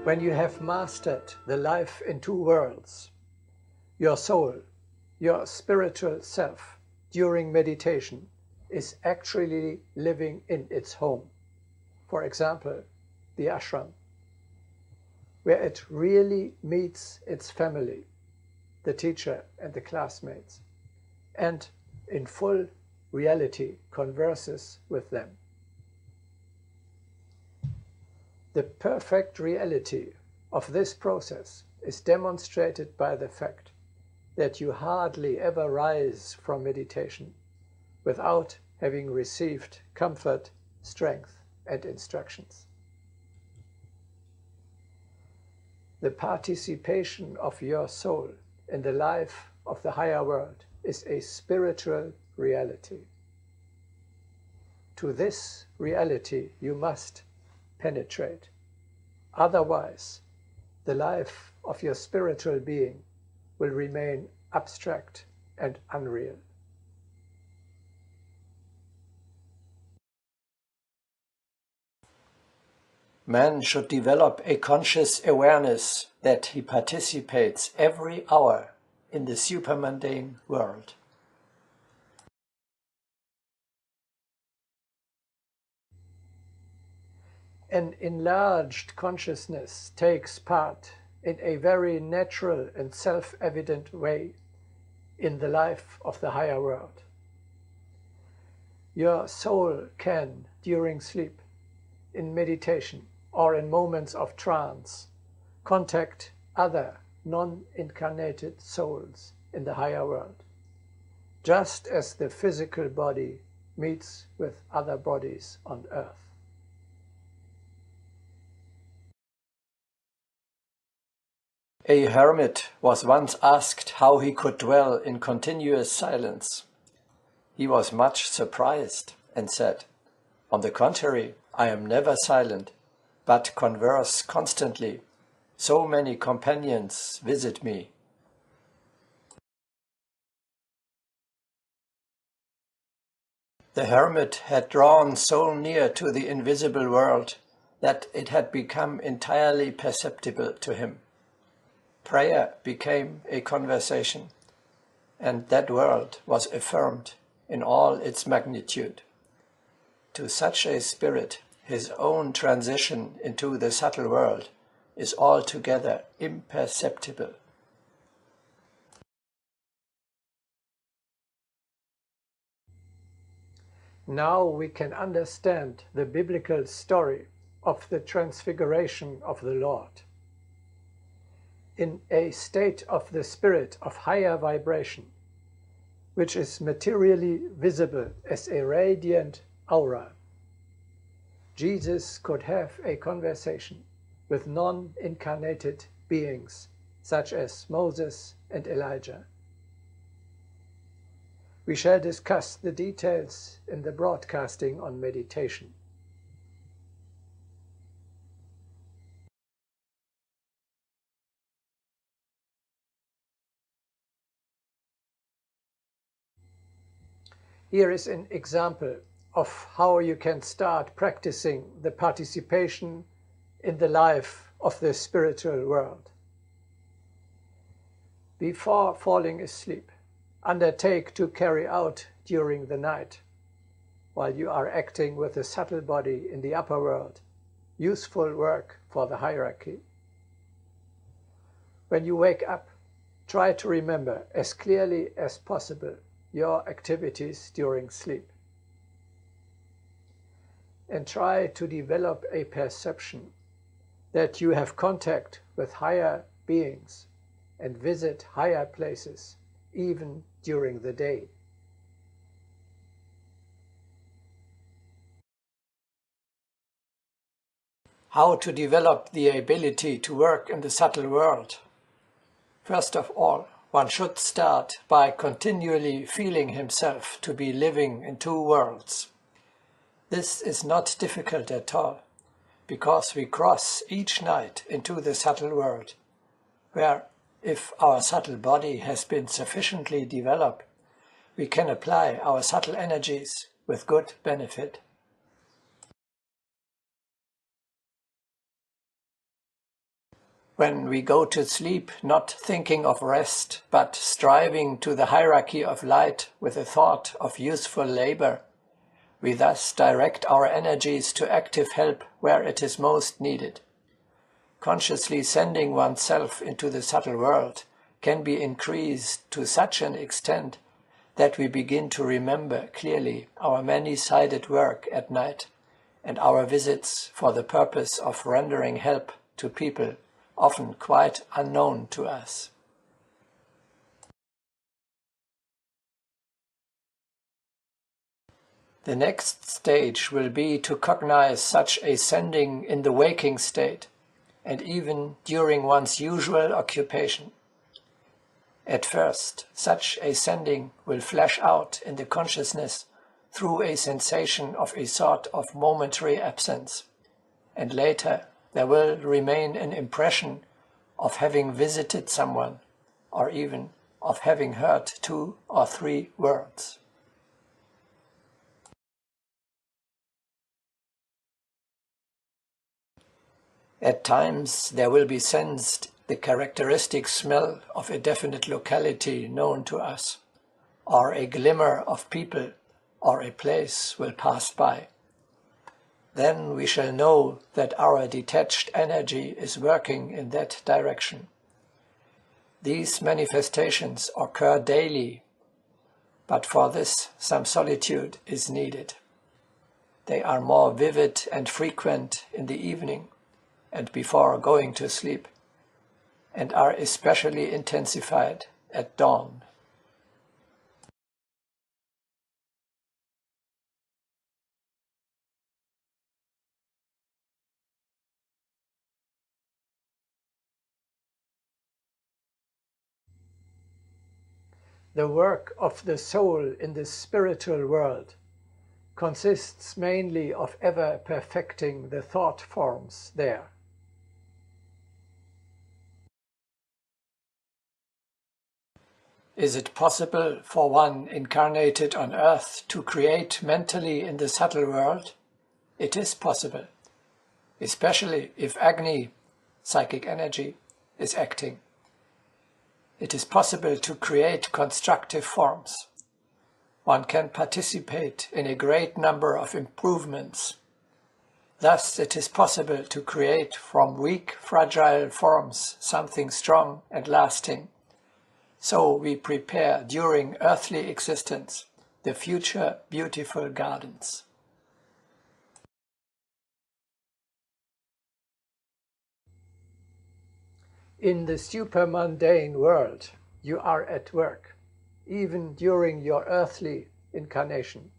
When you have mastered the life in two worlds, your soul, your spiritual self, during meditation, is actually living in its home. For example, the ashram, where it really meets its family, the teacher and the classmates, and in full reality converses with them. The perfect reality of this process is demonstrated by the fact that you hardly ever rise from meditation without having received comfort, strength, and instructions. The participation of your soul in the life of the higher world is a spiritual reality. To this reality you must penetrate. Otherwise, the life of your spiritual being will remain abstract and unreal. Man should develop a conscious awareness that he participates every hour in the supermundane world. An enlarged consciousness takes part in a very natural and self-evident way in the life of the higher world. Your soul can, during sleep, in meditation, or in moments of trance, contact other non-incarnated souls in the higher world, just as the physical body meets with other bodies on earth. A hermit was once asked how he could dwell in continuous silence. He was much surprised and said, "On the contrary, I am never silent, but converse constantly. So many companions visit me." The hermit had drawn so near to the invisible world that it had become entirely perceptible to him. Prayer became a conversation, and that world was affirmed in all its magnitude. To such a spirit, his own transition into the subtle world is altogether imperceptible. Now we can understand the biblical story of the transfiguration of the Lord. In a state of the spirit of higher vibration, which is materially visible as a radiant aura, Jesus could have a conversation with non-incarnated beings such as Moses and Elijah. We shall discuss the details in the broadcasting on meditation. Here is an example of how you can start practicing the participation in the life of the spiritual world. Before falling asleep, undertake to carry out during the night, while you are acting with the subtle body in the upper world, useful work for the hierarchy. When you wake up, try to remember as clearly as possible your activities during sleep, and try to develop a perception that you have contact with higher beings and visit higher places even during the day. How to develop the ability to work in the subtle world? First of all, one should start by continually feeling himself to be living in two worlds. This is not difficult at all, because we cross each night into the subtle world, where, if our subtle body has been sufficiently developed, we can apply our subtle energies with good benefit. When we go to sleep not thinking of rest, but striving to the hierarchy of light with a thought of useful labor, we thus direct our energies to active help where it is most needed. Consciously sending oneself into the subtle world can be increased to such an extent that we begin to remember clearly our many-sided work at night and our visits for the purpose of rendering help to people often quite unknown to us. The next stage will be to cognize such a sending in the waking state, and even during one's usual occupation. At first, such a sending will flash out in the consciousness through a sensation of a sort of momentary absence, and later there will remain an impression of having visited someone, or even of having heard 2 or 3 words. At times there will be sensed the characteristic smell of a definite locality known to us, or a glimmer of people, or a place will pass by. Then we shall know that our detached energy is working in that direction. These manifestations occur daily, but for this some solitude is needed. They are more vivid and frequent in the evening and before going to sleep, and are especially intensified at dawn. The work of the soul in the spiritual world consists mainly of ever perfecting the thought forms there. Is it possible for one incarnated on earth to create mentally in the subtle world? It is possible, especially if Agni, psychic energy, is acting. It is possible to create constructive forms. One can participate in a great number of improvements. Thus it is possible to create from weak, fragile forms something strong and lasting. So we prepare during earthly existence the future beautiful gardens. In the supermundane world, you are at work, even during your earthly incarnation.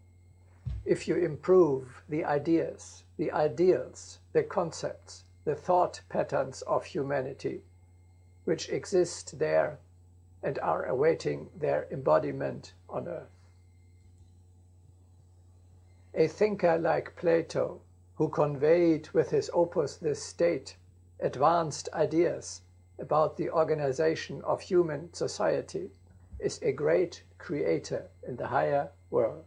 If you improve the ideas, the ideals, the concepts, the thought patterns of humanity, which exist there and are awaiting their embodiment on earth. A thinker like Plato, who conveyed with his opus this state advanced ideas about the organization of human society, is a great creator in the higher world.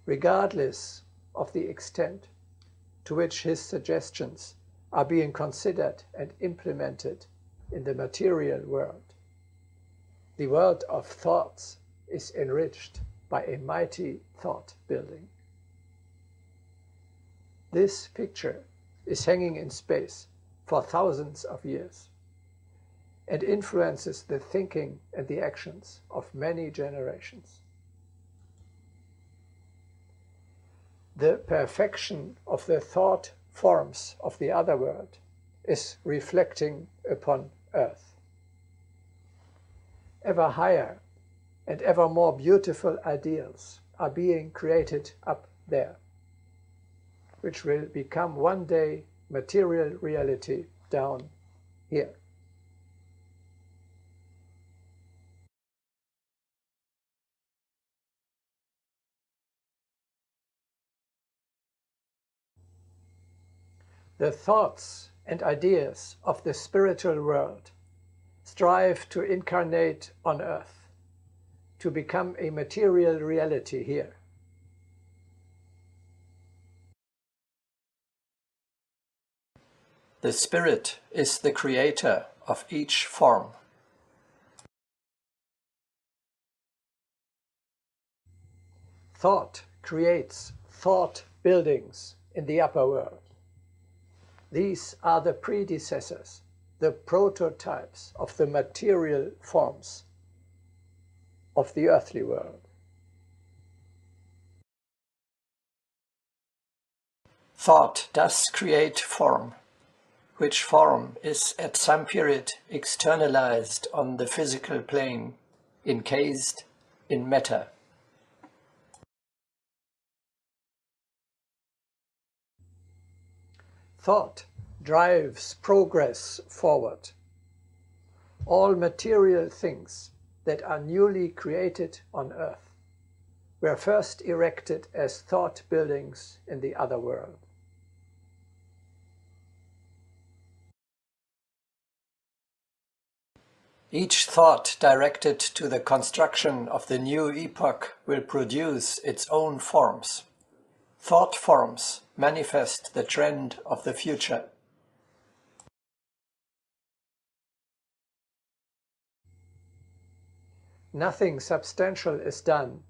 Regardless of the extent to which his suggestions are being considered and implemented in the material world, the world of thoughts is enriched by a mighty thought building. This picture is hanging in space for thousands of years and influences the thinking and the actions of many generations. The perfection of the thought forms of the other world is reflecting upon earth. Ever higher and ever more beautiful ideals are being created up there. which will become one day material reality down here. The thoughts and ideas of the spiritual world strive to incarnate on earth, to become a material reality here. The Spirit is the creator of each form. Thought creates thought buildings in the upper world. These are the predecessors, the prototypes of the material forms of the earthly world. Thought does create form, which form is at some period externalized on the physical plane, encased in matter. Thought drives progress forward. All material things that are newly created on earth were first erected as thought buildings in the other world. Each thought directed to the construction of the new epoch will produce its own forms. Thought forms manifest the trend of the future. Nothing substantial is done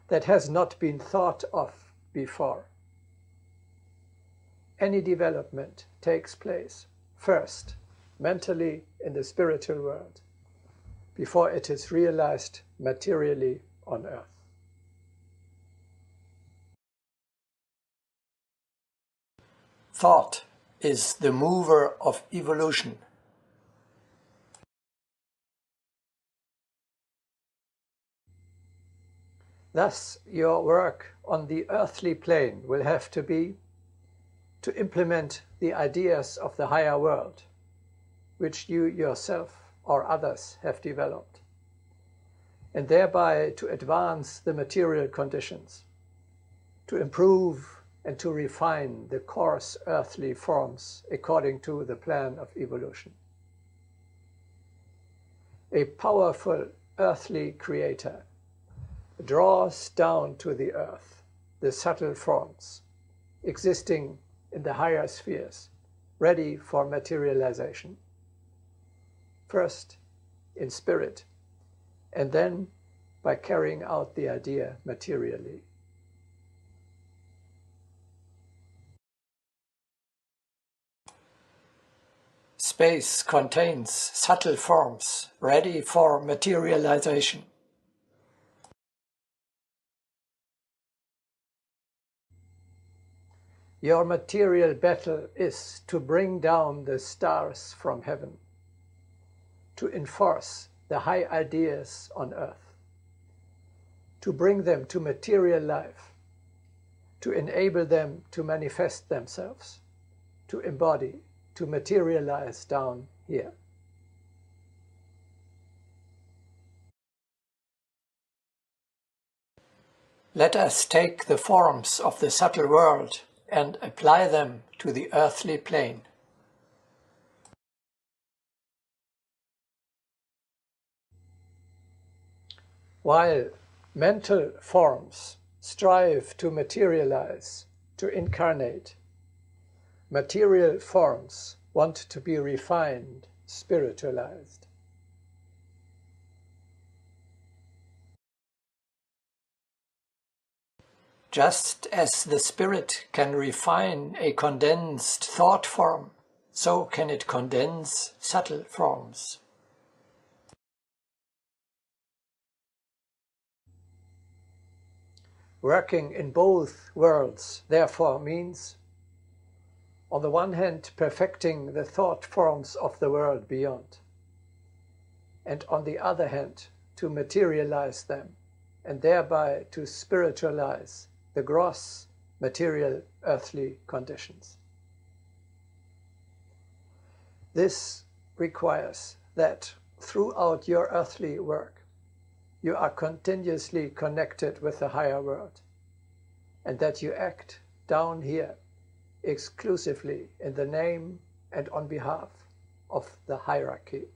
that has not been thought of before. Any development takes place first mentally in the spiritual world before it is realized materially on earth. Thought is the mover of evolution. Thus, your work on the earthly plane will have to be to implement the ideas of the higher world, which you yourself or others have developed, and thereby to advance the material conditions, to improve and to refine the coarse earthly forms according to the plan of evolution. A powerful earthly creator draws down to the earth the subtle forms existing in the higher spheres, ready for materialization. First in spirit, and then by carrying out the idea materially. Space contains subtle forms ready for materialization. Your material battle is to bring down the stars from heaven, to enforce the high ideas on earth, to bring them to material life, to enable them to manifest themselves, to embody, to materialize down here. Let us take the forms of the subtle world and apply them to the earthly plane. While mental forms strive to materialize, to incarnate, material forms want to be refined, spiritualized. Just as the spirit can refine a condensed thought form, so can it condense subtle forms. Working in both worlds, therefore, means, on the one hand, perfecting the thought forms of the world beyond, and on the other hand, to materialize them, and thereby to spiritualize the gross material earthly conditions. This requires that throughout your earthly work, you are continuously connected with the higher world, and that you act down here exclusively in the name and on behalf of the hierarchy.